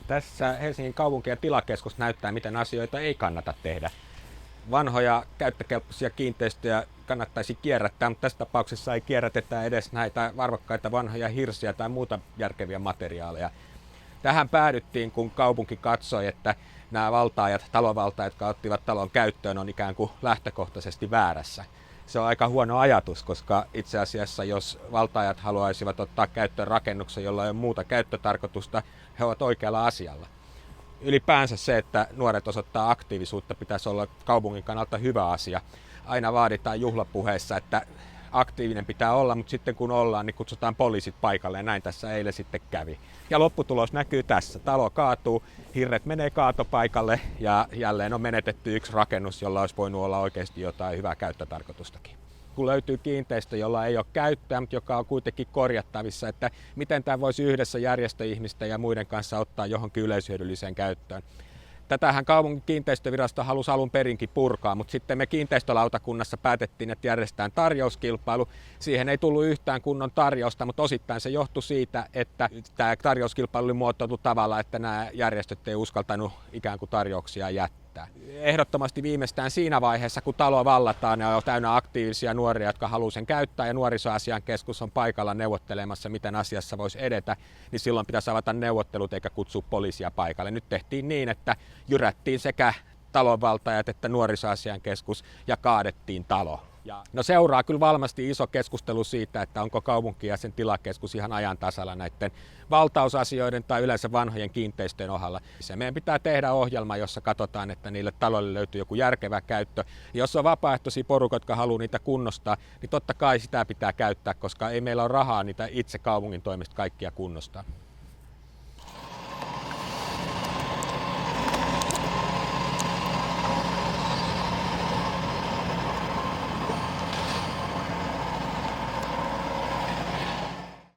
Tässä Helsingin kaupunki- ja tilakeskus näyttää, miten asioita ei kannata tehdä. Vanhoja käyttökelpoisia kiinteistöjä kannattaisi kierrättää, mutta tässä tapauksessa ei kierrätetä edes näitä arvokkaita vanhoja hirsiä tai muuta järkeviä materiaaleja. Tähän päädyttiin, kun kaupunki katsoi, että nämä valtaajat, talonvaltaajat, jotka ottivat talon käyttöön, on ikään kuin lähtökohtaisesti väärässä. Se on aika huono ajatus, koska itse asiassa jos valtaajat haluaisivat ottaa käyttöön rakennuksen, jolla ei ole muuta käyttötarkoitusta, he ovat oikealla asialla. Ylipäänsä se, että nuoret osoittaa aktiivisuutta, pitäisi olla kaupungin kannalta hyvä asia. Aina vaaditaan juhlapuheissa, että aktiivinen pitää olla, mutta sitten kun ollaan, niin kutsutaan poliisit paikalle ja näin tässä eilen sitten kävi. Ja lopputulos näkyy tässä. Talo kaatuu, hirret menee kaatopaikalle ja jälleen on menetetty yksi rakennus, jolla olisi voinut olla oikeasti jotain hyvää käyttötarkoitustakin. Kun löytyy kiinteistö, jolla ei ole käyttöä, mutta joka on kuitenkin korjattavissa, että miten tämä voisi yhdessä järjestöihmisten ja muiden kanssa ottaa johonkin yleishyödylliseen käyttöön. Tätähän kaupungin kiinteistövirasto halusi alun perinkin purkaa, mutta sitten me kiinteistölautakunnassa päätettiin, että järjestetään tarjouskilpailu. Siihen ei tullut yhtään kunnon tarjousta, mutta osittain se johtui siitä, että tämä tarjouskilpailu oli muotoiltu tavalla, että nämä järjestöt ei uskaltanut ikään kuin tarjouksia jättää. Ehdottomasti viimeistään siinä vaiheessa, kun talo vallataan ja on täynnä aktiivisia nuoria, jotka haluaa sen käyttää ja nuorisoasiankeskus on paikalla neuvottelemassa, miten asiassa voisi edetä, niin silloin pitäisi avata neuvottelut eikä kutsua poliisia paikalle. Nyt tehtiin niin, että jyrättiin sekä talonvaltajat että nuorisoasiankeskus ja kaadettiin talo. No seuraa kyllä varmasti iso keskustelu siitä, että onko kaupunki ja sen tilakeskus ihan ajan tasalla näiden valtausasioiden tai yleensä vanhojen kiinteistöjen ohalla. Meidän pitää tehdä ohjelma, jossa katsotaan, että niille taloille löytyy joku järkevä käyttö. Ja jos on vapaaehtoisia porukoita, jotka haluaa niitä kunnostaa, niin totta kai sitä pitää käyttää, koska ei meillä ole rahaa niitä itse kaupungin toimesta kaikkia kunnostaa.